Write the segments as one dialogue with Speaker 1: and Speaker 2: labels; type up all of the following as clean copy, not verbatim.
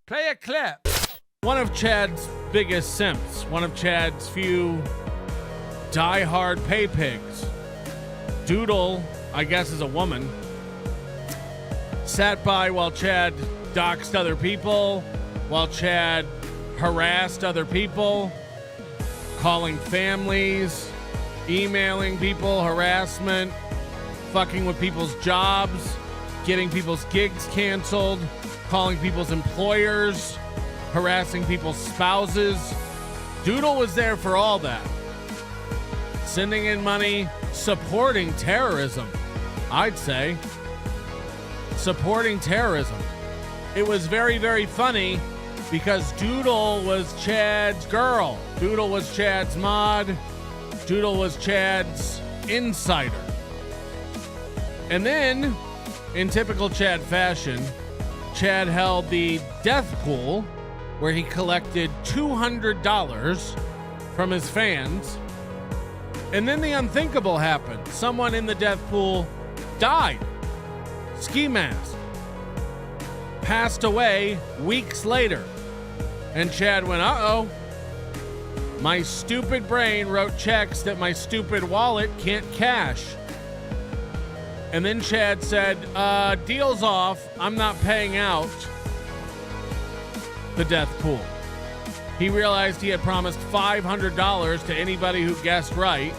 Speaker 1: Play a clip. One of Chad's biggest simps, one of Chad's few die-hard pay pigs, Doodle, I guess is a woman, sat by while Chad doxed other people, while Chad harassed other people, calling families, emailing people, harassment, fucking with people's jobs, getting people's gigs canceled, calling people's employers, harassing people's spouses. Doodle was there for all that. Sending in money, supporting terrorism, I'd say. Supporting terrorism. It was very, very funny because Doodle was Chad's girl. Doodle was Chad's mod. Doodle was Chad's insider. And then, in typical Chad fashion, Chad held the death pool where he collected $200 from his fans. And then the unthinkable happened. Someone in the death pool died. Ski mask. Passed away weeks later. And Chad went, uh-oh. My stupid brain wrote checks that my stupid wallet can't cash. And then Chad said, deal's off. I'm not paying out the death pool. He realized he had promised $500 to anybody who guessed right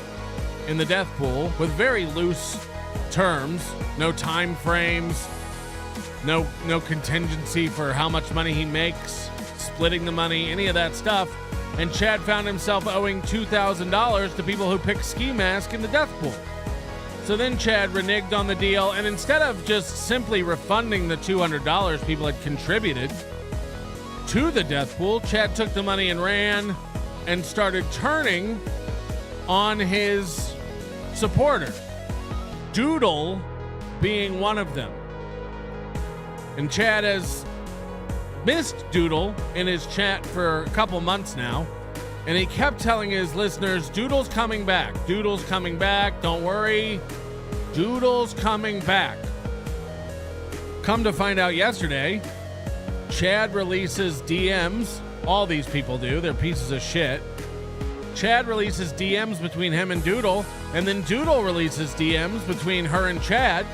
Speaker 1: in the death pool with very loose terms, no time frames, no contingency for how much money he makes, splitting the money, any of that stuff. And Chad found himself owing $2,000 to people who picked ski mask in the death pool. So then Chad reneged on the deal, and instead of just simply refunding the $200 people had contributed to the death pool, Chad took the money and ran and started turning on his supporters, Doodle being one of them. And Chad has missed Doodle in his chat for a couple months now, and he kept telling his listeners, Doodle's coming back. Doodle's coming back. Don't worry. Doodle's coming back. Come to find out yesterday, Chad releases DMs. All these people do. They're pieces of shit. Chad releases DMs between him and Doodle, and then Doodle releases DMs between her and Chad,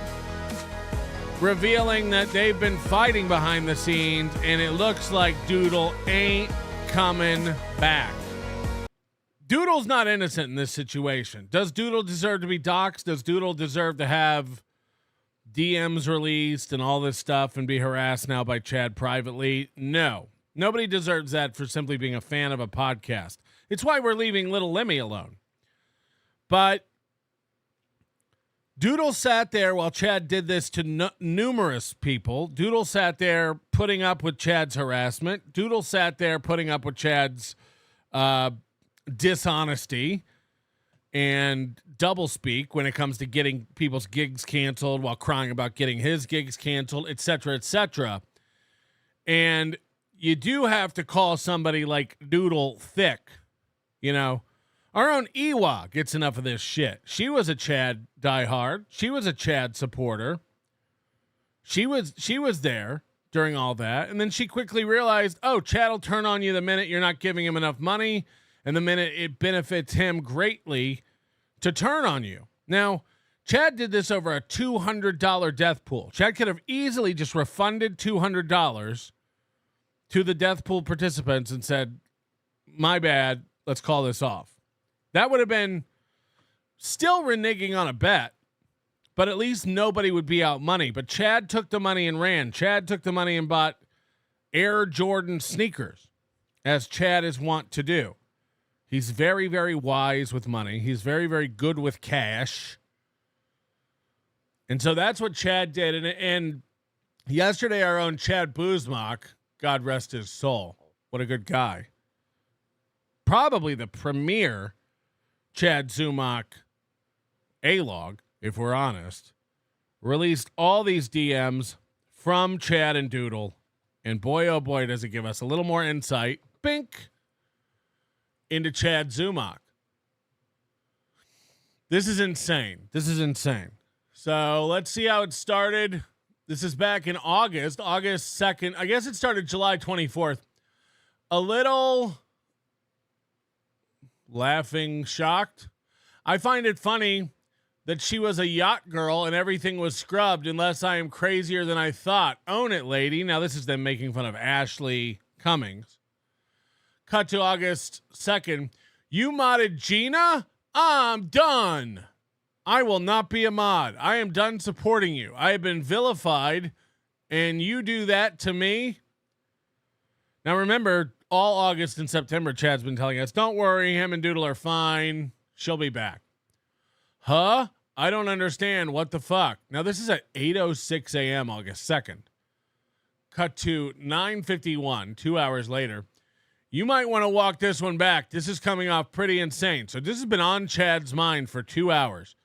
Speaker 1: revealing that they've been fighting behind the scenes, and it looks like Doodle ain't coming back. Doodle's not innocent in this situation. Does Doodle deserve to be doxxed? Does Doodle deserve to have DMs released and all this stuff and be harassed now by Chad privately? No. Nobody deserves that for simply being a fan of a podcast. It's why we're leaving Little Lemmy alone. But Doodle sat there while Chad did this to numerous people. Doodle sat there putting up with Chad's harassment. Doodle sat there putting up with Chad's dishonesty and doublespeak when it comes to getting people's gigs canceled while crying about getting his gigs canceled, et cetera, et cetera. And you do have to call somebody like Doodle thick, you know. Our own Ewa gets enough of this shit. She was a Chad diehard. She was a Chad supporter. She was there during all that. And then she quickly realized, oh, Chad will turn on you the minute you're not giving him enough money and the minute it benefits him greatly to turn on you. Now, Chad did this over a $200 death pool. Chad could have easily just refunded $200 to the death pool participants and said, my bad, let's call this off. That would have been still reneging on a bet, but at least nobody would be out money. But Chad took the money and ran. Chad took the money and bought Air Jordan sneakers, as Chad is wont to do. He's very, very wise with money. He's very, very good with cash. And so that's what Chad did. And yesterday, our own Chad Zumock, God rest his soul, what a good guy, probably the premier Chad Zumock A-log, if we're honest, released all these DMs from Chad and Doodle. And boy, oh boy, does it give us a little more insight, bink, into Chad Zumock. This is insane. This is insane. So let's see how it started. This is back in August 2nd. I guess it started July 24th. A little laughing, shocked. I find it funny that she was a yacht girl and everything was scrubbed, unless I am crazier than I thought. Own it, lady. Now, this is them making fun of Ashley Cummings. Cut to August 2nd. You modded Gina? I'm done. I will not be a mod. I am done supporting you. I have been vilified, and you do that to me? Now, remember, all August and September, Chad's been telling us, don't worry, him and Doodle are fine. She'll be back. Huh? I don't understand. What the fuck? Now, this is at 8:06 a.m. August 2nd. Cut to 9:51, 2 hours later. You might want to walk this one back. This is coming off pretty insane. So this has been on Chad's mind for 2 hours.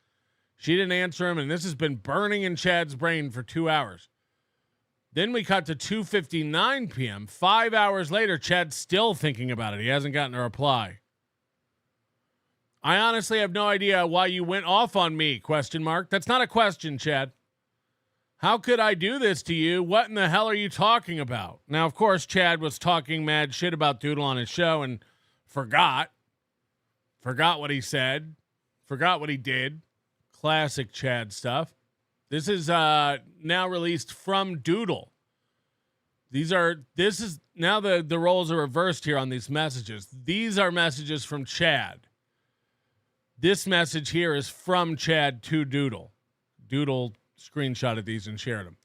Speaker 1: She didn't answer him, and this has been burning in Chad's brain for 2 hours. Then we cut to 2:59 p.m. 5 hours later, Chad's still thinking about it. He hasn't gotten a reply. I honestly have no idea why you went off on me, ? That's not a question, Chad. How could I do this to you? What in the hell are you talking about? Now, of course, Chad was talking mad shit about Doodle on his show and forgot what he said, forgot what he did. Classic Chad stuff. This is now released from Doodle. This is now the roles are reversed here on these messages. These are messages from Chad. This message here is from Chad to Doodle. Doodle screenshotted these and shared them.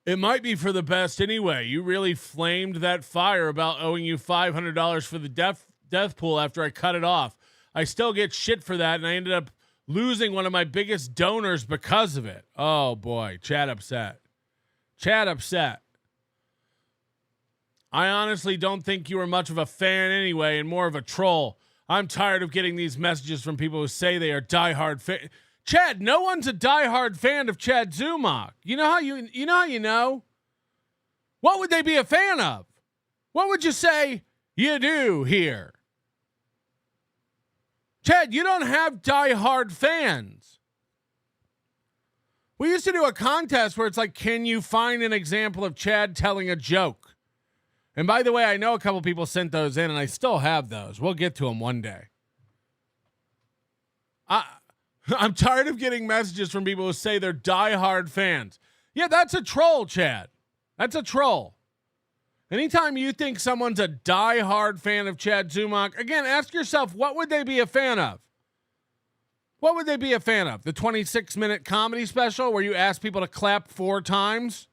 Speaker 1: It might be for the best anyway. You really flamed that fire about owing you $500 for the death pool after I cut it off. I still get shit for that, and I ended up losing one of my biggest donors because of it. Oh, boy. Chad upset. Chad upset. I honestly don't think you were much of a fan anyway and more of a troll. I'm tired of getting these messages from people who say they are diehard fan. Chad, no one's a diehard fan of Chad Zumock. You know how you know? What would they be a fan of? What would you say you do here? Chad, you don't have diehard fans. We used to do a contest where it's like, can you find an example of Chad telling a joke? And by the way, I know a couple people sent those in, and I still have those. We'll get to them one day. I'm tired of getting messages from people who say they're diehard fans. Yeah, that's a troll, Chad. That's a troll. Anytime you think someone's a diehard fan of Chad Zumock, again, ask yourself, what would they be a fan of? What would they be a fan of? The 26-minute comedy special where you ask people to clap 4 times?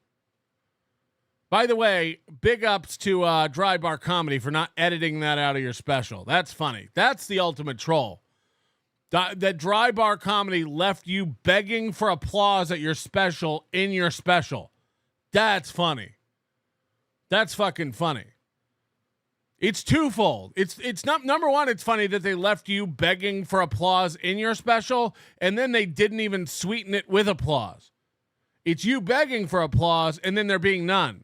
Speaker 1: By the way, big ups to Dry Bar Comedy for not editing that out of your special. That's funny. That's the ultimate troll. That Dry Bar Comedy left you begging for applause at your special in your special. That's funny. That's fucking funny. It's twofold. It's not, number one, it's funny that they left you begging for applause in your special, and then they didn't even sweeten it with applause. It's you begging for applause, and then there being none.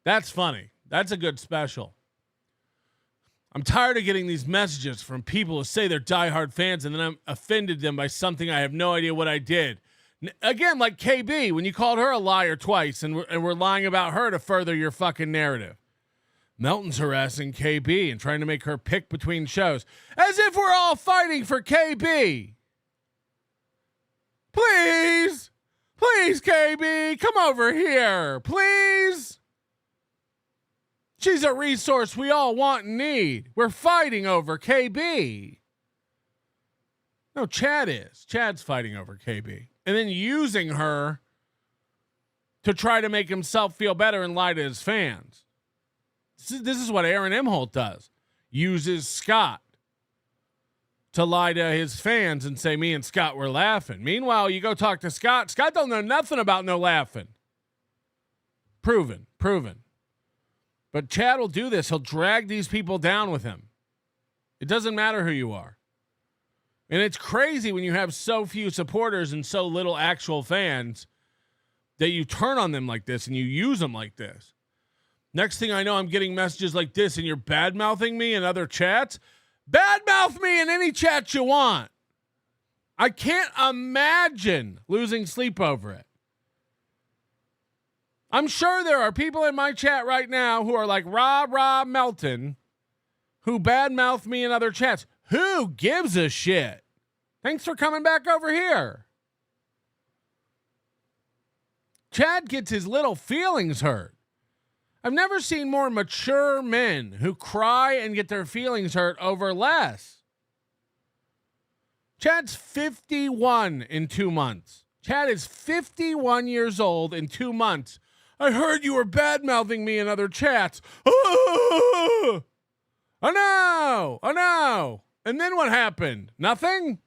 Speaker 1: That's funny. That's a good special. I'm tired of getting these messages from people who say they're diehard fans, and then I'm offended them by something I have no idea what I did. Again, like KB, when you called her a liar twice, and we're lying about her to further your fucking narrative. Melton's harassing KB and trying to make her pick between shows. As if we're all fighting for KB. Please. Please, KB, come over here. Please. She's a resource we all want and need. We're fighting over KB. No, Chad is. Chad's fighting over KB. And then using her to try to make himself feel better and lie to his fans. This is what Aaron Imholt does. Uses Scott to lie to his fans and say, me and Scott were laughing. Meanwhile, you go talk to Scott. Scott don't know nothing about no laughing. Proven. But Chad will do this. He'll drag these people down with him. It doesn't matter who you are. And it's crazy when you have so few supporters and so little actual fans that you turn on them like this and you use them like this. Next thing I know, I'm getting messages like this and you're bad-mouthing me in other chats. Bad-mouth me in any chat you want. I can't imagine losing sleep over it. I'm sure there are people in my chat right now who are like Rob Melton, who badmouth me in other chats. Who gives a shit? Thanks for coming back over here. Chad gets his little feelings hurt. I've never seen more mature men who cry and get their feelings hurt over less. Chad's 51 in 2 months. Chad is 51 years old in 2 months. I heard you were bad-mouthing me in other chats. Oh no. And then what happened? Nothing?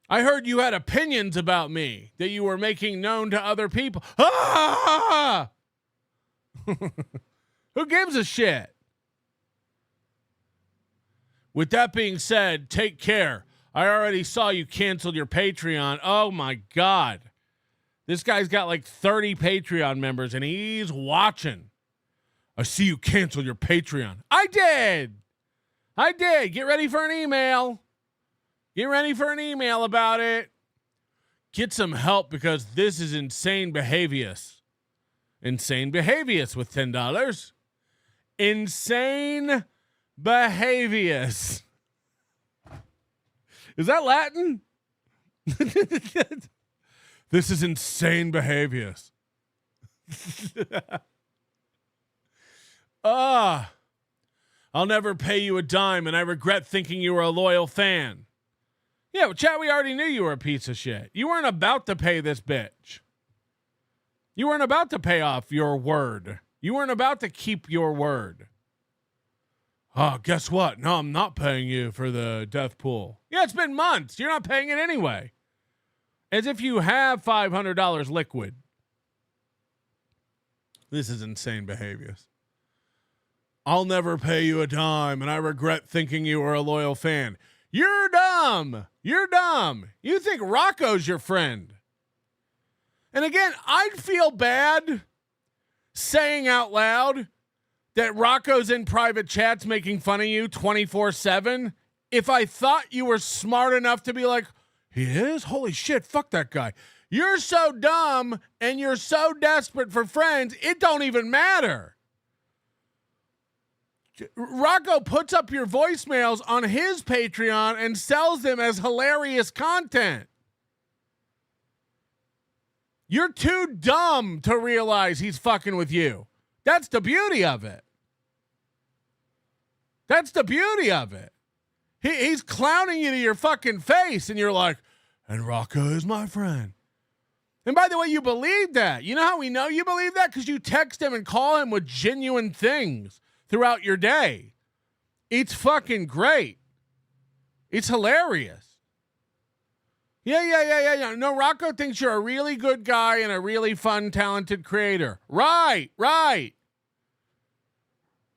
Speaker 1: I heard you had opinions about me that you were making known to other people. Ah! Who gives a shit? With that being said, take care. I already saw you canceled your Patreon. Oh my God. This guy's got like 30 Patreon members and he's watching. I see you canceled your Patreon. I did. Get ready for an email. About it. Get some help because this is insane behavior. Insane behavior with $10. Insane behavior. Is that Latin? This is insane behavior. I'll never pay you a dime, and I regret thinking you were a loyal fan. Yeah, well, chat, we already knew you were a piece of shit. You weren't about to pay this bitch. You weren't about to pay off your word. You weren't about to keep your word. Oh, guess what? No, I'm not paying you for the death pool. Yeah, it's been months. You're not paying it anyway. As if you have $500 liquid. This is insane behavior. I'll never pay you a dime, and I regret thinking you were a loyal fan. You're dumb. You think Rocco's your friend. And again, I'd feel bad saying out loud that Rocco's in private chats making fun of you 24/7 if I thought you were smart enough to be like, he is? Holy shit, fuck that guy. You're so dumb and you're so desperate for friends, it don't even matter. Rocco puts up your voicemails on his Patreon and sells them as hilarious content. You're too dumb to realize he's fucking with you. That's the beauty of it. He's clowning you to your fucking face, and you're like, and Rocco is my friend. And by the way, you believe that. You know how we know you believe that? Because you text him and call him with genuine things throughout your day. It's fucking great. It's hilarious. Yeah. No, Rocco thinks you're a really good guy and a really fun, talented creator. Right.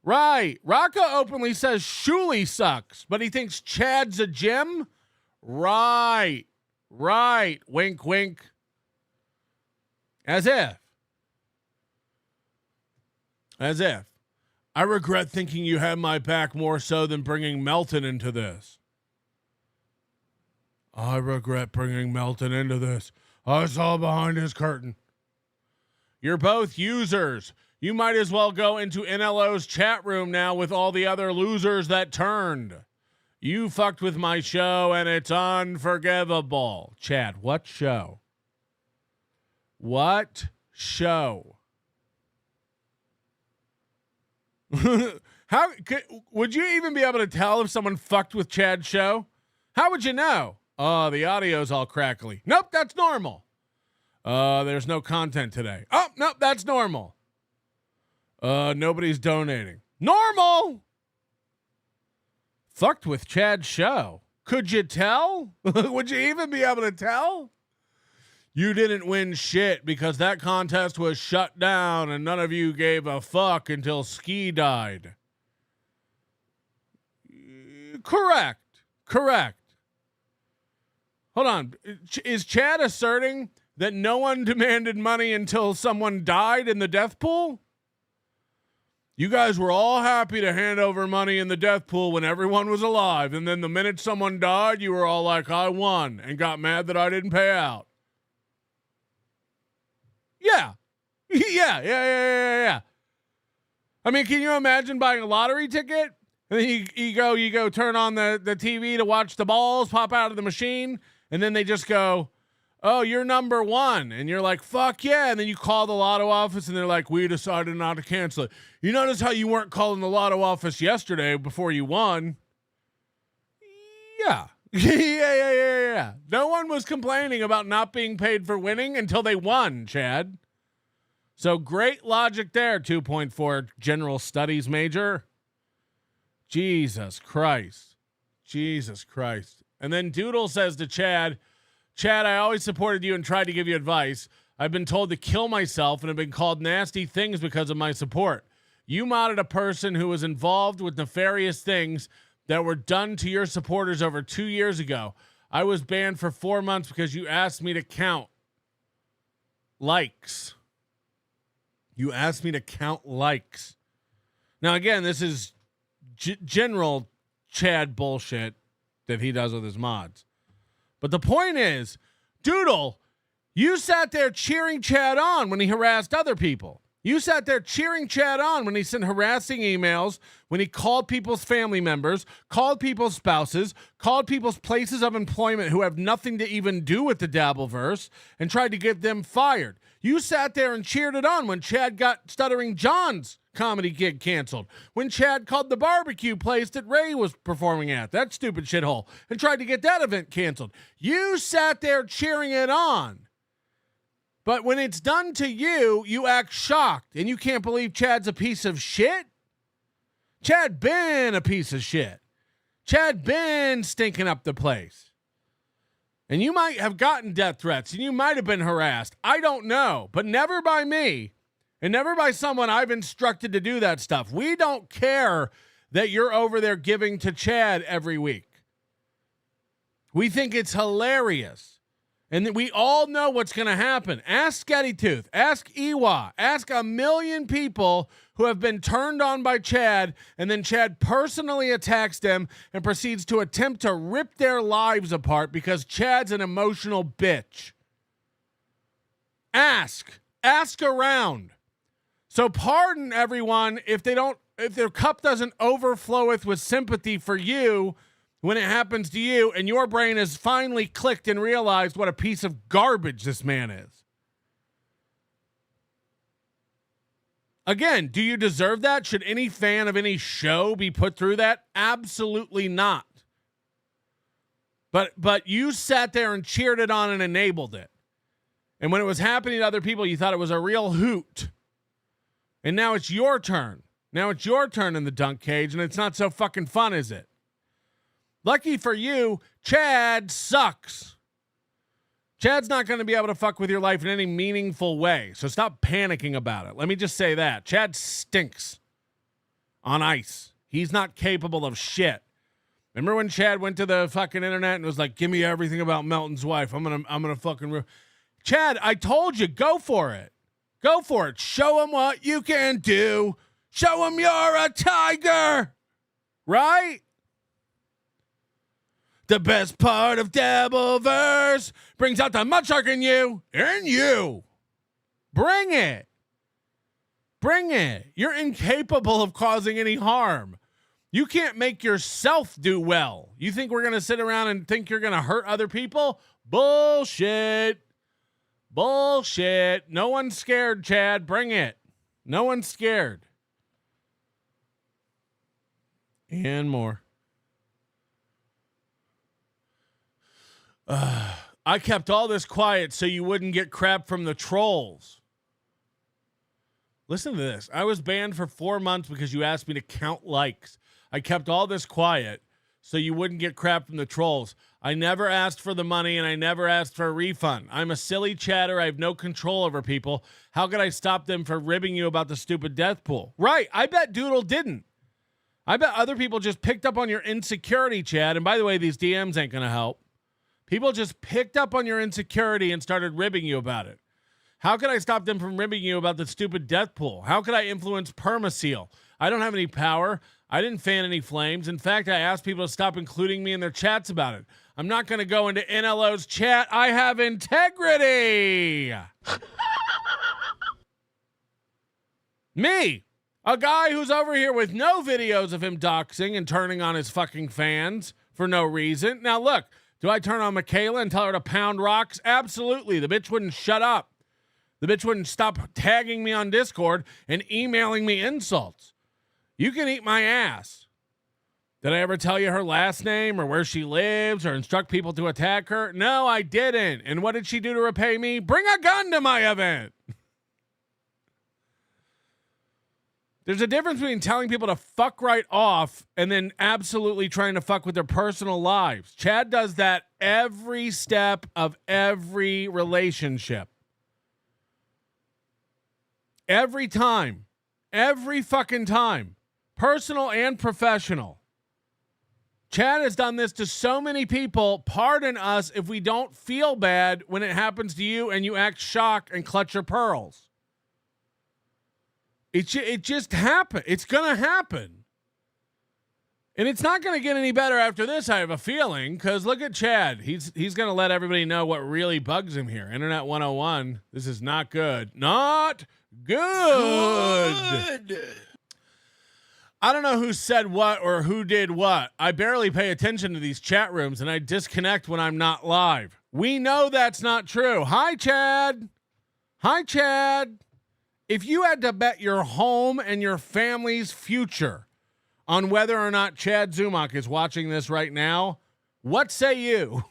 Speaker 1: Rocco openly says Shuli sucks, but he thinks Chad's a gem. Right. Wink, wink. As if. I regret thinking you had my back more so than bringing Melton into this. I regret bringing Melton into this. I saw behind his curtain. You're both users. You might as well go into NLO's chat room now with all the other losers that turned. You fucked with my show and it's unforgivable. Chad, what show? What show? Would you even be able to tell if someone fucked with Chad's show? How would you know? Oh, the audio's all crackly. Nope, that's normal. There's no content today. Oh, nope, that's normal. Nobody's donating. Normal. Fucked with Chad's show. Could you tell? Would you even be able to tell? You didn't win shit because that contest was shut down and none of you gave a fuck until Ski died. Correct. Hold on. Is Chad asserting that no one demanded money until someone died in the death pool? You guys were all happy to hand over money in the death pool when everyone was alive. And then the minute someone died, you were all like, I won, and got mad that I didn't pay out. Yeah. Yeah. I mean, can you imagine buying a lottery ticket? And then you go turn on the TV to watch the balls pop out of the machine. And then they just go, oh, you're number one. And you're like, fuck yeah. And then you call the lotto office and they're like, we decided not to cancel it. You notice how you weren't calling the lotto office yesterday before you won? Yeah. Yeah. No one was complaining about not being paid for winning until they won, Chad. So great logic there, 2.4 general studies major. Jesus Christ. And then Doodle says to Chad, I always supported you and tried to give you advice. I've been told to kill myself and have been called nasty things because of my support. You modded a person who was involved with nefarious things that were done to your supporters over 2 years ago. I was banned for 4 months because you asked me to count likes. You asked me to count likes. Now, again, this is general Chad bullshit that he does with his mods. But the point is, Doodle, you sat there cheering Chad on when he harassed other people. You sat there cheering Chad on when he sent harassing emails, when he called people's family members, called people's spouses, called people's places of employment who have nothing to even do with the Dabbleverse, and tried to get them fired. You sat there and cheered it on when Chad got Stuttering John's comedy gig canceled, when Chad called the barbecue place that Ray was performing at, that stupid shithole, and tried to get that event canceled. You sat there cheering it on. But when it's done to you, you act shocked, and you can't believe Chad's a piece of shit? Chad been a piece of shit. Chad been stinking up the place. And you might have gotten death threats, and you might have been harassed. I don't know, but never by me, and never by someone I've instructed to do that stuff. We don't care that you're over there giving to Chad every week. We think it's hilarious. And we all know what's going to happen. Ask Skettitooth. Ask Ewa. Ask a million people who have been turned on by Chad, and then Chad personally attacks them and proceeds to attempt to rip their lives apart because Chad's an emotional bitch. Ask. Ask around. So pardon everyone if their cup doesn't overfloweth with sympathy for you when it happens to you and your brain has finally clicked and realized what a piece of garbage this man is. Again, do you deserve that? Should any fan of any show be put through that? Absolutely not. But you sat there and cheered it on and enabled it. And when it was happening to other people, you thought it was a real hoot. And now it's your turn. Now it's your turn in the dunk cage, and it's not so fucking fun, is it? Lucky for you, Chad sucks. Chad's not going to be able to fuck with your life in any meaningful way, so stop panicking about it. Let me just say that. Chad stinks on ice. He's not capable of shit. Remember when Chad went to the fucking internet and was like, give me everything about Melton's wife. I'm gonna fucking... Chad, I told you, go for it. Go for it. Show him what you can do. Show him you're a tiger. Right? The best part of Dabbleverse brings out the mudshark in you. In you. Bring it. Bring it. You're incapable of causing any harm. You can't make yourself do well. You think we're going to sit around and think you're going to hurt other people? Bullshit. Bullshit. No one's scared, Chad. Bring it. No one's scared. And more. I kept all this quiet so you wouldn't get crap from the trolls. Listen to this. I was banned for 4 months because you asked me to count likes. I kept all this quiet so you wouldn't get crap from the trolls. I never asked for the money and I never asked for a refund. I'm a silly chatter. I have no control over people. How could I stop them from ribbing you about the stupid death pool? Right. I bet Doodle didn't. I bet other people just picked up on your insecurity, Chad. And by the way, these DMs ain't going to help. People just picked up on your insecurity and started ribbing you about it. How could I stop them from ribbing you about the stupid death pool? How could I influence Perma-Seal? I don't have any power. I didn't fan any flames. In fact, I asked people to stop including me in their chats about it. I'm not going to go into NLO's chat. I have integrity. Me, a guy who's over here with no videos of him doxing and turning on his fucking fans for no reason. Now, look, do I turn on Michaela and tell her to pound rocks? Absolutely. The bitch wouldn't shut up. The bitch wouldn't stop tagging me on Discord and emailing me insults. You can eat my ass. Did I ever tell you her last name or where she lives or instruct people to attack her? No, I didn't. And what did she do to repay me? Bring a gun to my event. There's a difference between telling people to fuck right off and then absolutely trying to fuck with their personal lives. Chad does that every step of every relationship. Every time. Every fucking time. Personal and professional. Chad has done this to so many people. Pardon us if we don't feel bad when it happens to you and you act shocked and clutch your pearls. It just happened. It's going to happen. And it's not going to get any better after this, I have a feeling, because look at Chad. He's going to let everybody know what really bugs him here. Internet 101. This is not good. Not good. I don't know who said what or who did what. I barely pay attention to these chat rooms, and I disconnect when I'm not live. We know that's not true. Hi, Chad. Hi, Chad. If you had to bet your home and your family's future on whether or not Chad Zumock is watching this right now, what say you?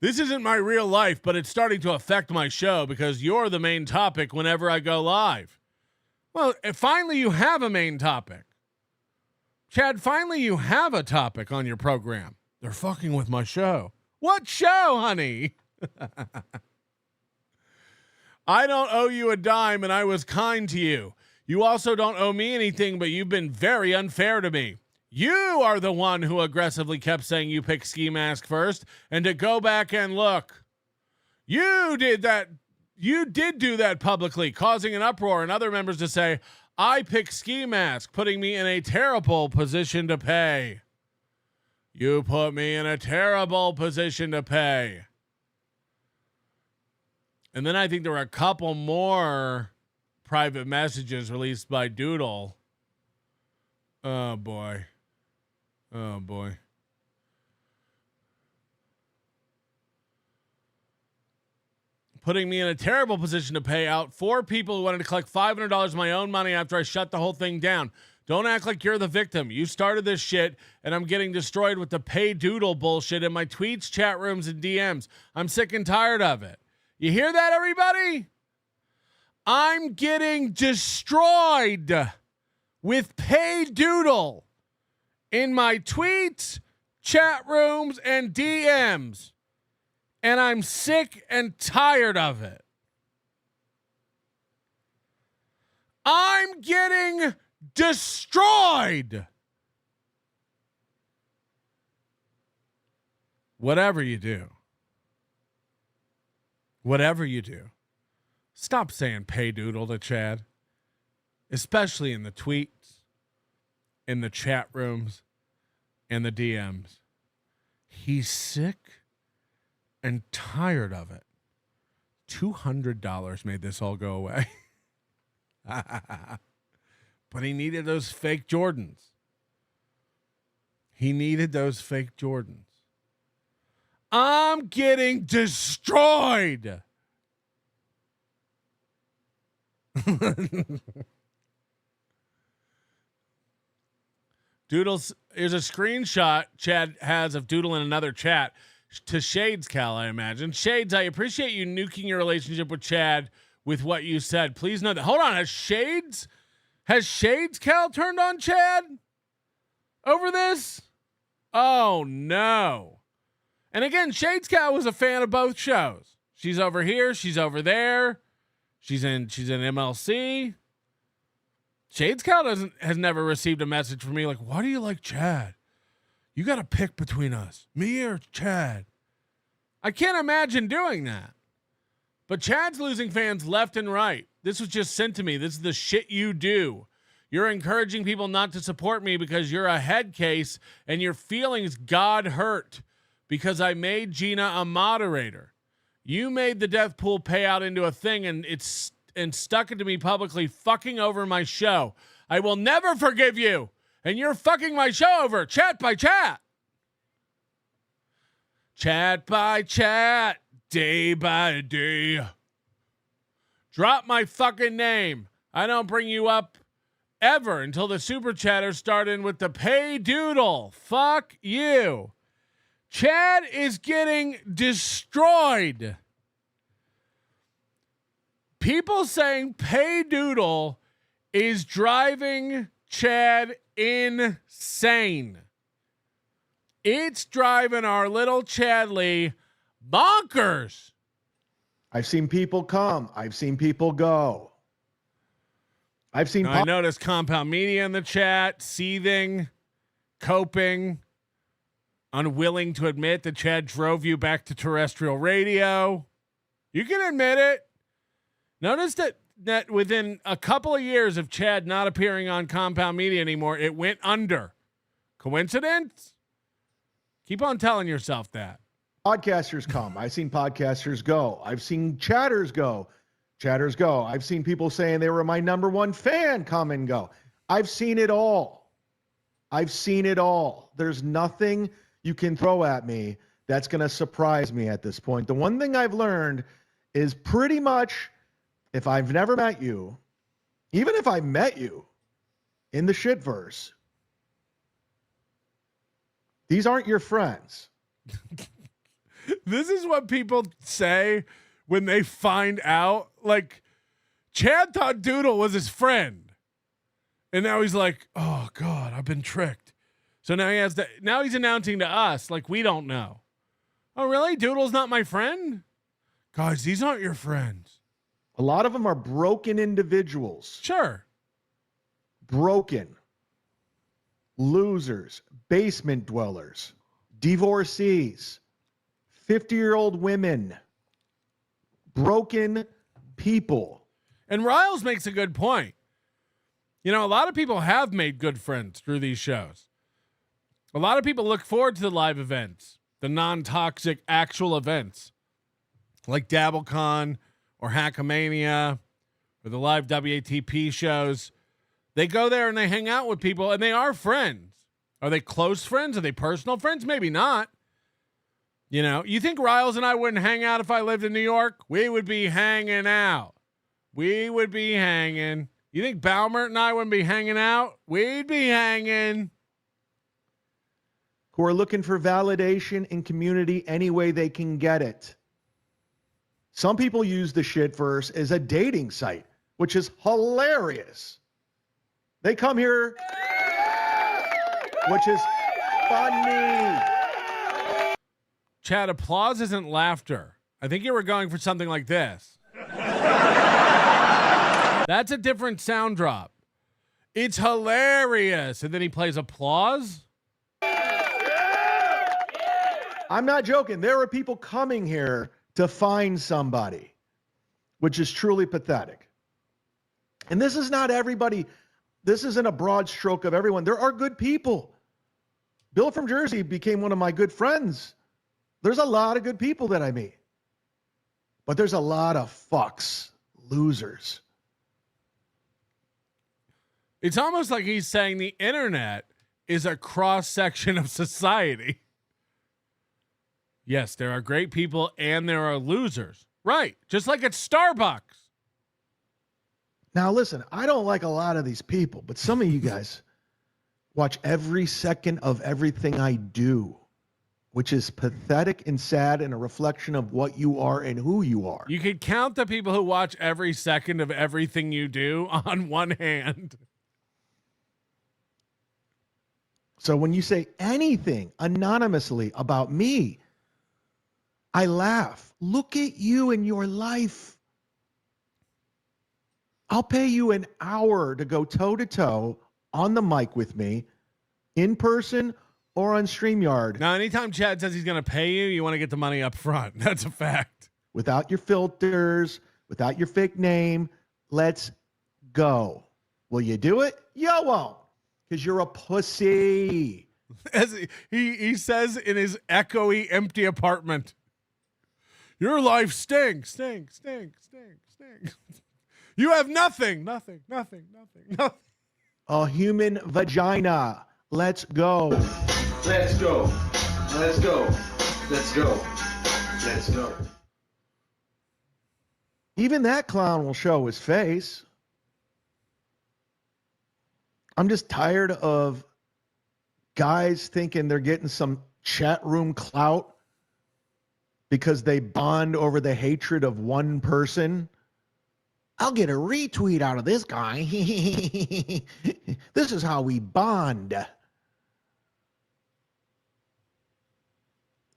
Speaker 1: This isn't my real life, but it's starting to affect my show because you're the main topic whenever I go live. Well, finally you have a main topic. Chad, finally you have a topic on your program. They're fucking with my show. What show, honey? I don't owe you a dime, and I was kind to you. You also don't owe me anything, but you've been very unfair to me. You are the one who aggressively kept saying you picked Ski Mask first, and to go back and look. You did that. You did do that publicly, causing an uproar and other members to say, I picked Ski Mask, putting me in a terrible position to pay. You put me in a terrible position to pay. And then I think there were a couple more private messages released by Doodle. Oh, boy. Oh, boy. Putting me in a terrible position to pay out 4 people who wanted to collect $500 of my own money after I shut the whole thing down. Don't act like you're the victim. You started this shit, and I'm getting destroyed with the pay Doodle bullshit in my tweets, chat rooms, and DMs. I'm sick and tired of it. You hear that, everybody? I'm getting destroyed with pay Doodle in my tweets, chat rooms, and DMs. And I'm sick and tired of it. I'm getting destroyed. Whatever you do. Whatever you do, stop saying pay Doodle to Chad, especially in the tweets, in the chat rooms, and the DMs. He's sick and tired of it. $200 made this all go away. But he needed those fake Jordans. He needed those fake Jordans. I'm getting destroyed. Doodles, here's a screenshot Chad has of Doodle in another chat to Shades Cal, I imagine. Shades, I appreciate you nuking your relationship with Chad with what you said. Please know that. Hold on, has Shades Cal turned on Chad over this? Oh no. And again, Shades Cal was a fan of both shows. She's over here. She's over there. She's in MLC. Shades Cal has never received a message from me like, why do you like Chad? You got to pick between us, me or Chad. I can't imagine doing that. But Chad's losing fans left and right. This was just sent to me. This is the shit you do. You're encouraging people not to support me because you're a head case and your feelings God hurt. Because I made Gina a moderator. You made the death pool payout into a thing, and it's and stuck it to me publicly, fucking over my show. I will never forgive you. And you're fucking my show over. Chat by chat. Chat by chat. Day by day. Drop my fucking name. I don't bring you up ever until the super chatters start in with the pay doodle. Fuck you. Chad is getting destroyed. People saying pay doodle is driving Chad insane. It's driving our little Chadley bonkers.
Speaker 2: I've seen people come. I've seen people go.
Speaker 1: I noticed Compound Media in the chat, seething, coping, unwilling to admit that Chad drove you back to terrestrial radio. You can admit it. Notice that within a couple of years of Chad not appearing on Compound Media anymore, it went under. Coincidence? Keep on telling yourself that.
Speaker 2: Podcasters come. I've seen podcasters go. I've seen chatters go. Chatters go. I've seen people saying they were my number one fan come and go. I've seen it all. I've seen it all. There's nothing you can throw at me that's going to surprise me at this point. The one thing I've learned is pretty much if I've never met you, even if I met you in the shitverse, these aren't your friends.
Speaker 1: This is what people say when they find out. Like, Chad thought Doodle was his friend. And now he's like, oh, God, I've been tricked. So now he's announcing to us, like, we don't know. Oh, really? Doodle's not my friend? Guys, these aren't your friends.
Speaker 2: A lot of them are broken individuals.
Speaker 1: Sure.
Speaker 2: Broken. Losers. Basement dwellers. Divorcees. 50-year-old women. Broken people.
Speaker 1: And Riles makes a good point. You know, a lot of people have made good friends through these shows. A lot of people look forward to the live events, the non-toxic actual events, like DabbleCon or Hackamania or the live WATP shows. They go there and they hang out with people, and they are friends. Are they close friends? Are they personal friends? Maybe not. You know, you think Riles and I wouldn't hang out if I lived in New York? We would be hanging out. We would be hanging. You think Baumert and I wouldn't be hanging out? We'd be hanging.
Speaker 2: Who are looking for validation in community any way they can get it. Some people use the shitverse as a dating site, which is hilarious. They come here, which is funny.
Speaker 1: Chad, applause isn't laughter. I think you were going for something like this. That's a different sound drop. It's hilarious. And then he plays applause.
Speaker 2: I'm not joking. There are people coming here to find somebody, which is truly pathetic. And this is not everybody. This isn't a broad stroke of everyone. There are good people. Bill from Jersey became one of my good friends. There's a lot of good people that I meet. But there's a lot of fucks, losers.
Speaker 1: It's almost like he's saying the internet is a cross-section of society. Yes, there are great people and there are losers. Right. Just like at Starbucks.
Speaker 2: Now, listen, I don't like a lot of these people, but some of you guys watch every second of everything I do, which is pathetic and sad and a reflection of what you are and who you are.
Speaker 1: You could count the people who watch every second of everything you do on one hand.
Speaker 2: So when you say anything anonymously about me, I laugh. Look at you and your life. I'll pay you an hour to go toe-to-toe on the mic with me, in person or on StreamYard.
Speaker 1: Now, anytime Chad says he's going to pay you, you want to get the money up front. That's a fact.
Speaker 2: Without your filters, without your fake name, let's go. Will you do it? You won't, because you're a pussy.
Speaker 1: As he says in his echoey, empty apartment, your life stinks, stinks, stinks, stinks, stinks. You have nothing.
Speaker 2: A human vagina. Let's go.
Speaker 3: Let's go. Let's go. Let's go. Let's go.
Speaker 2: Even that clown will show his face. I'm just tired of guys thinking they're getting some chat room clout because they bond over the hatred of one person. I'll get a retweet out of this guy. This is how we bond.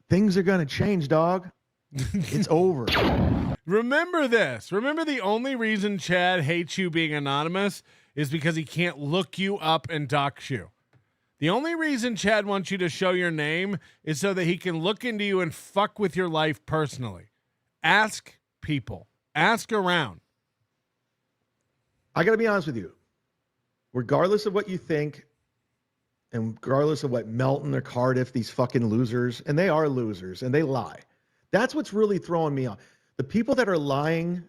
Speaker 2: Things are going to change, dog. It's over.
Speaker 1: Remember this. Remember the only reason Chad hates you being anonymous is because he can't look you up and dox you. The only reason Chad wants you to show your name is so that he can look into you and fuck with your life personally. Ask people. Ask around.
Speaker 2: I got to be honest with you. Regardless of what you think, and regardless of what Melton or Cardiff, these fucking losers, and they are losers, and they lie. That's what's really throwing me off. The people that are lying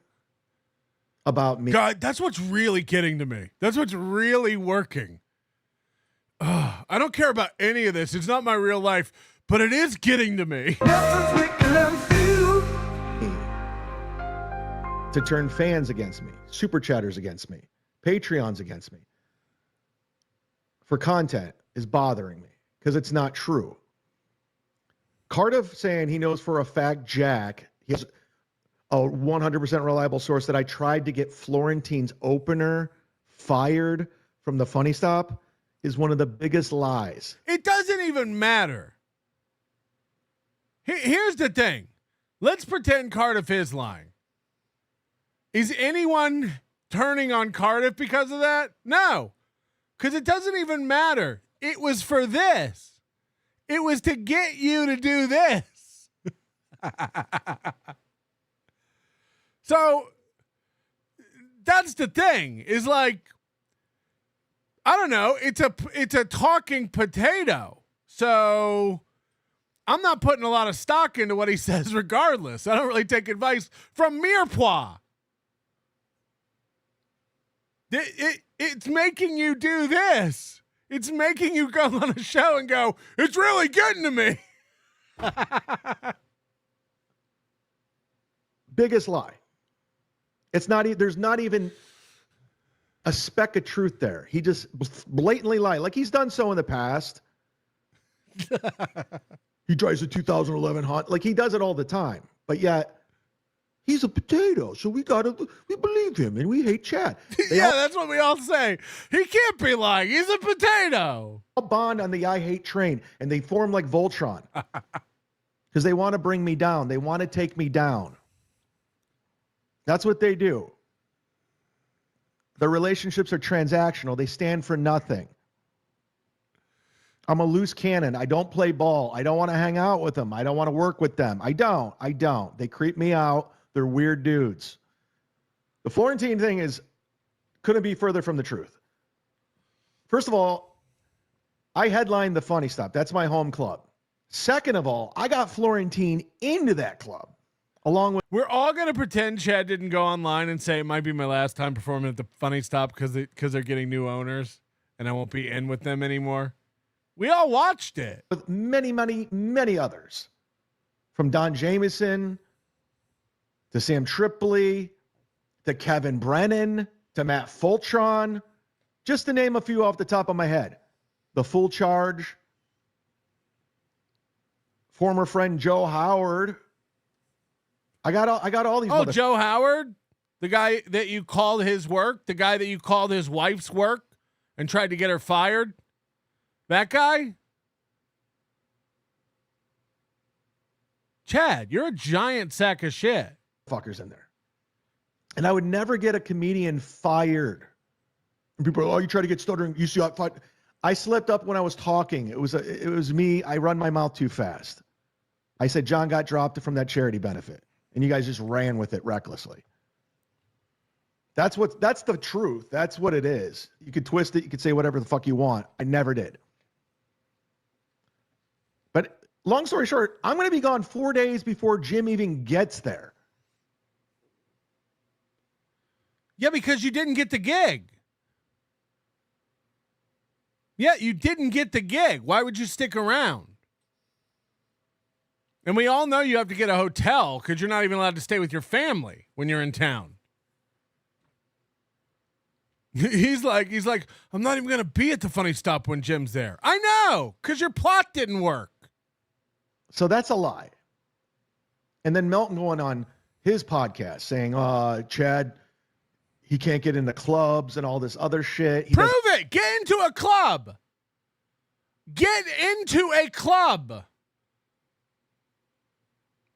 Speaker 2: about me.
Speaker 1: God, that's what's really getting to me. That's what's really working. I don't care about any of this. It's not my real life, but it is getting to me.
Speaker 2: To turn fans against me, super chatters against me, Patreons against me for content is bothering me because it's not true. Cardiff saying he knows for a fact Jack, he has a 100% reliable source that I tried to get Florentine's opener fired from the Funny Stop is one of the biggest lies.
Speaker 1: It doesn't even matter. Here's the thing. Let's pretend Cardiff is lying. Is anyone turning on Cardiff because of that? No, because it doesn't even matter. It was for this. It was to get you to do this. So that's the thing is like, I don't know. It's a talking potato. So I'm not putting a lot of stock into what he says regardless. I don't really take advice from Mirepoix. It's making you do this. It's making you come on a show and go, it's really getting to me.
Speaker 2: Biggest lie. It's not, there's not even a speck of truth there. He just blatantly lied. Like he's done so in the past. He drives a 2011 Honda. Like he does it all the time. But yet, he's a potato. So we believe him and we hate Chad.
Speaker 1: That's what we all say. He can't be lying. He's a potato.
Speaker 2: A bond on the I hate train. And they form like Voltron. Because they want to bring me down. They want to take me down. That's what they do. The relationships are transactional. They stand for nothing. I'm a loose cannon. I don't play ball. I don't want to hang out with them. I don't want to work with them. I don't. They creep me out. They're weird dudes. The Florentine thing couldn't be further from the truth. First of all, I headlined the Funny Stop. That's my home club. Second of all, I got Florentine into that club. Along with,
Speaker 1: we're all going to pretend Chad didn't go online and say it might be my last time performing at the Funny Stop because they're getting new owners and I won't be in with them anymore. We all watched it.
Speaker 2: With many others. From Don Jameson to Sam Tripoli to Kevin Brennan to Matt Fultron, just to name a few off the top of my head. The Full Charge, former friend Joe Howard. I got all these.
Speaker 1: Oh, Joe Howard, the guy that you called his work, the guy that you called his wife's work and tried to get her fired. That guy? Chad, you're a giant sack of shit.
Speaker 2: Fuckers in there. And I would never get a comedian fired. And people are, oh, you try to get stuttering. You see, I slipped up when I was talking. It was me. I run my mouth too fast. I said John got dropped from that charity benefit. And you guys just ran with it recklessly. That's the truth. That's what it is. You could twist it. You could say whatever the fuck you want. I never did. But long story short, I'm going to be gone 4 days before Jim even gets there.
Speaker 1: Yeah, because you didn't get the gig. Yeah, you didn't get the gig. Why would you stick around? And we all know you have to get a hotel because you're not even allowed to stay with your family when you're in town. He's like, I'm not even going to be at the funny stop when Jim's there. I know, because your plot didn't work.
Speaker 2: So that's a lie. And then Melton going on his podcast saying, Chad, he can't get into clubs and all this other shit.
Speaker 1: Prove it. Get into a club. Get into a club.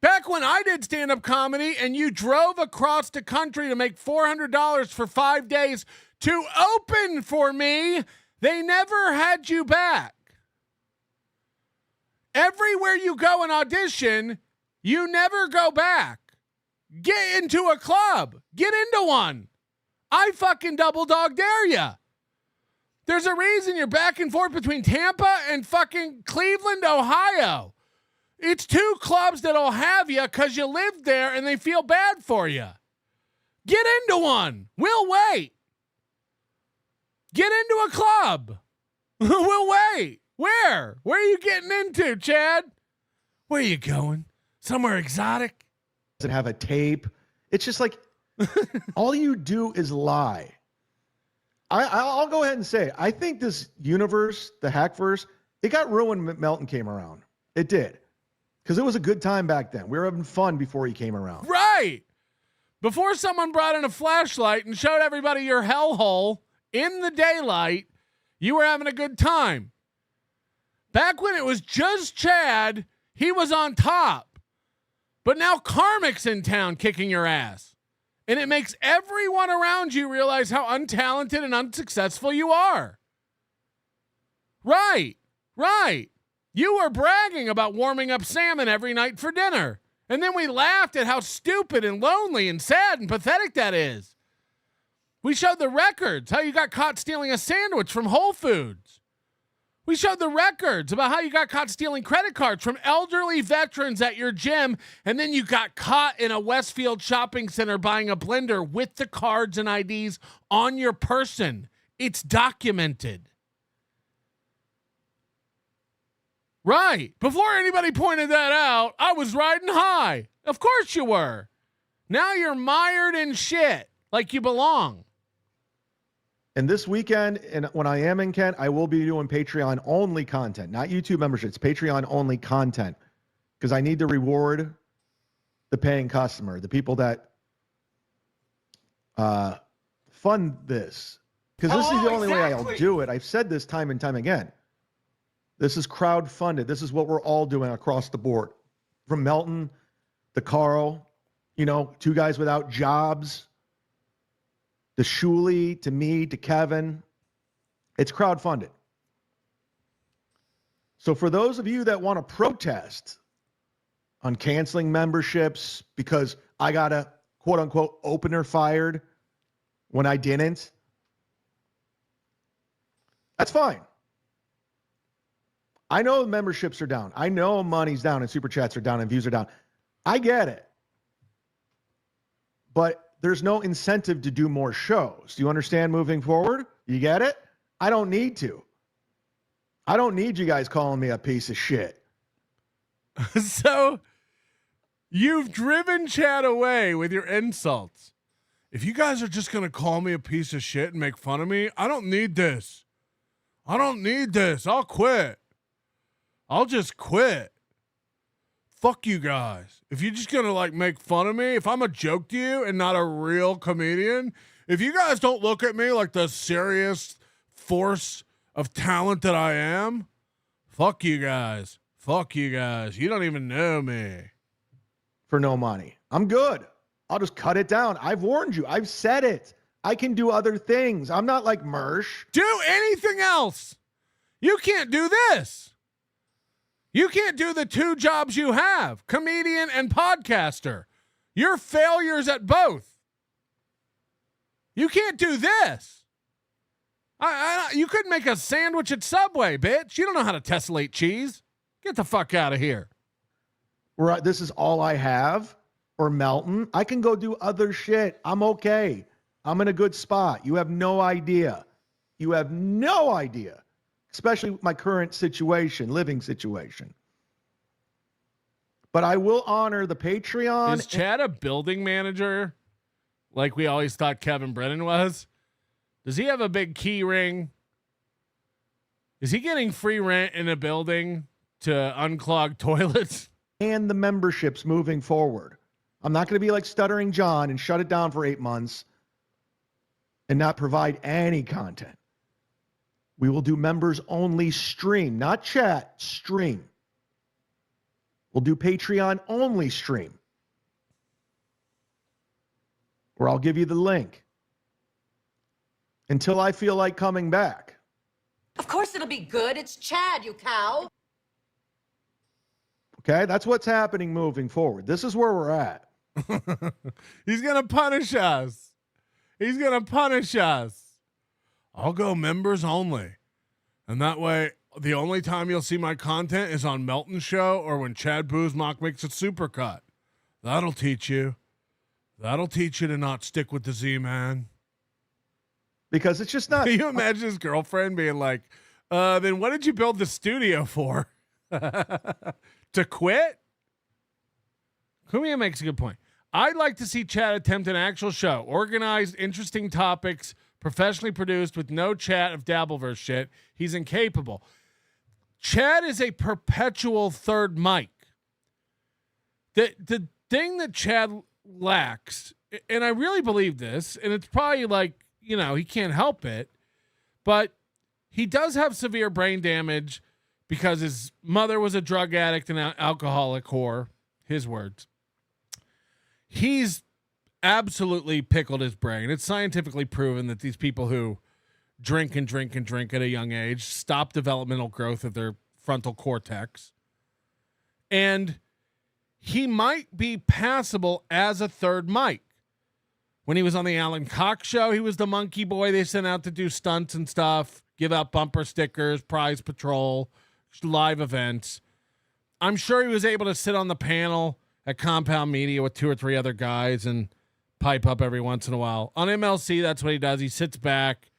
Speaker 1: Back when I did stand-up comedy and you drove across the country to make $400 for 5 days to open for me, they never had you back. Everywhere you go and audition, you never go back. Get into a club. Get into one. I fucking double dog dare ya. There's a reason you're back and forth between Tampa and fucking Cleveland, Ohio. It's two clubs that'll have you because you lived there and they feel bad for you. Get into one. We'll wait. Get into a club. We'll wait. Where? Where are you getting into, Chad? Where are you going? Somewhere exotic?
Speaker 2: Doesn't have a tape. It's just like, all you do is lie. I'll go ahead and say, I think this universe, the Hackverse, it got ruined when Melton came around. It did. Because it was a good time back then. We were having fun before he came around.
Speaker 1: Right. Before someone brought in a flashlight and showed everybody your hellhole in the daylight, you were having a good time. Back when it was just Chad, he was on top. But now Karmic's in town kicking your ass. And it makes everyone around you realize how untalented and unsuccessful you are. Right. You were bragging about warming up salmon every night for dinner. And then we laughed at how stupid and lonely and sad and pathetic that is. We showed the records, how you got caught stealing a sandwich from Whole Foods. We showed the records about how you got caught stealing credit cards from elderly veterans at your gym, and then you got caught in a Westfield shopping center buying a blender with the cards and IDs on your person. It's documented. Right. Before anybody pointed that out, I was riding high. Of course you were. Now you're mired in shit like you belong.
Speaker 2: And this weekend, and when I am in Kent, I will be doing Patreon-only content, not YouTube membership. It's Patreon-only content because I need to reward the paying customer, the people that fund this. Because this is the only way I'll do it. I've said this time and time again. This is crowd-funded. This is what we're all doing across the board. From Melton to Carl, two guys without jobs, to Shuli, to me, to Kevin. It's crowd-funded. So for those of you that want to protest on canceling memberships because I got a quote-unquote opener fired when I didn't, that's fine. I know memberships are down. I know money's down and super chats are down and views are down. I get it. But there's no incentive to do more shows. Do you understand moving forward? You get it? I don't need to. I don't need you guys calling me a piece of shit.
Speaker 1: So you've driven Chad away with your insults. If you guys are just going to call me a piece of shit and make fun of me, I don't need this. I'll quit. I'll just quit. Fuck you guys. If you're just going to make fun of me, if I'm a joke to you and not a real comedian, if you guys don't look at me like the serious force of talent that I am, fuck you guys. You don't even know me.
Speaker 2: For no money. I'm good. I'll just cut it down. I've warned you. I've said it. I can do other things. I'm not like Mersh.
Speaker 1: Do anything else. You can't do this. You can't do the two jobs you have, comedian and podcaster. You're failures at both. You can't do this. You couldn't make a sandwich at Subway, bitch. You don't know how to tessellate cheese. Get the fuck out of here.
Speaker 2: This is all I have, or Melton. I can go do other shit. I'm okay. I'm in a good spot. You have no idea. You have no idea, especially my current situation, living situation. But I will honor the Patreon.
Speaker 1: Is Chad a building manager like we always thought Kevin Brennan was? Does he have a big key ring? Is he getting free rent in a building to unclog toilets?
Speaker 2: And the memberships moving forward. I'm not going to be like Stuttering John and shut it down for 8 months and not provide any content. We will do members only stream, not chat, stream. We'll do Patreon only stream, where I'll give you the link until I feel like coming back.
Speaker 4: Of course it'll be good. It's Chad, you cow.
Speaker 2: Okay, that's what's happening moving forward. This is where we're at.
Speaker 1: He's going to punish us. He's going to punish us. I'll go members only. And that way, the only time you'll see my content is on Melton's show or when Chad Zumock makes a supercut. That'll teach you. That'll teach you to not stick with the Z-Man.
Speaker 2: Because it's just not.
Speaker 1: Can you imagine his girlfriend being like, then what did you build the studio for? To quit? Kumia makes a good point. I'd like to see Chad attempt an actual show. Organized, interesting topics, professionally produced with no chat of Dabbleverse shit. He's incapable. Chad is a perpetual third mic. The thing that Chad lacks, and I really believe this, and it's probably like, you know, he can't help it, but he does have severe brain damage because his mother was a drug addict and an alcoholic whore, his words. He's absolutely pickled his brain. It's scientifically proven that these people who drink and drink and drink at a young age stop developmental growth of their frontal cortex. And he might be passable as a third mic. When he was on the Alan Cox show, he was the monkey boy they sent out to do stunts and stuff, give out bumper stickers, prize patrol, live events. I'm sure he was able to sit on the panel at Compound Media with 2 or 3 other guys and pipe up every once in a while. On MLC, that's what he does. He sits back,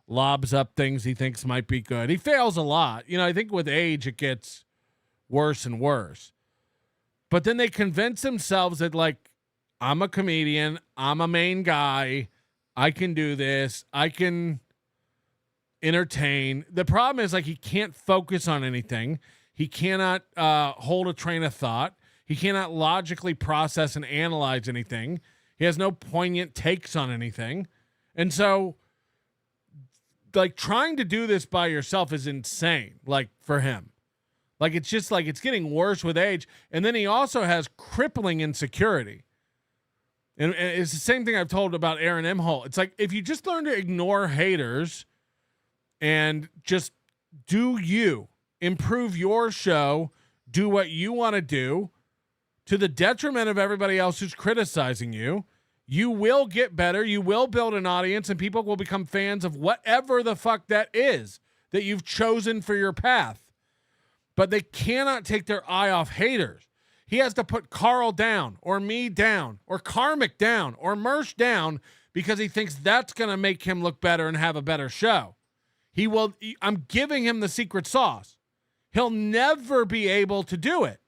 Speaker 1: lobs up things he thinks might be good. He fails a lot. You know, I think with age, it gets worse and worse. But then they convince themselves that, like, I'm a comedian, I'm a main guy, I can do this, I can entertain. The problem is, like, he can't focus on anything. He cannot hold a train of thought. He cannot logically process and analyze anything. He has no poignant takes on anything. And so, like, trying to do this by yourself is insane, like, for him. Like, it's just like it's getting worse with age. And then he also has crippling insecurity. And it's the same thing I've told about Aaron M. Holt. It's like, if you just learn to ignore haters and just do you, improve your show, do what you want to do to the detriment of everybody else who's criticizing you, you will get better. You will build an audience and people will become fans of whatever the fuck that is that you've chosen for your path. But they cannot take their eye off haters. He has to put Carl down or me down or Karmic down or Mersh down because he thinks that's going to make him look better and have a better show. I'm giving him the secret sauce. He'll never be able to do it.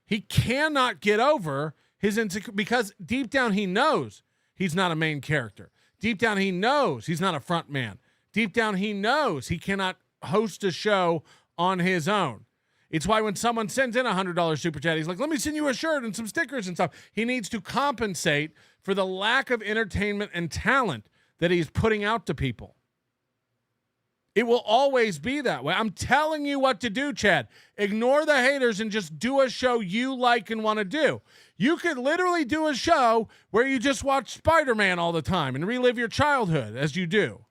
Speaker 1: He cannot get over his insecurity because deep down he knows he's not a main character. Deep down he knows he's not a front man. Deep down he knows he cannot host a show on his own. It's why when someone sends in $100 super chat, he's like, let me send you a shirt and some stickers and stuff. He needs to compensate for the lack of entertainment and talent that he's putting out to people. It will always be that way. I'm telling you what to do, Chad. Ignore the haters and just do a show you like and want to do. You could literally do a show where you just watch Spider-Man all the time and relive your childhood as you do.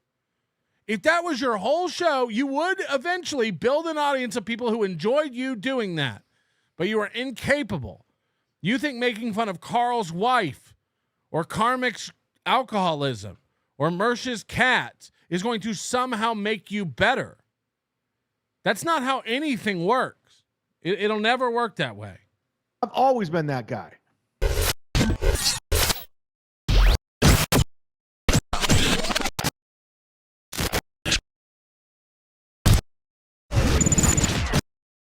Speaker 1: If that was your whole show, you would eventually build an audience of people who enjoyed you doing that. But you are incapable. You think making fun of Carl's wife or Karmic's alcoholism or Mersh's cats is going to somehow make you better. That's not how anything works. It'll never work that way.
Speaker 2: I've always been that guy.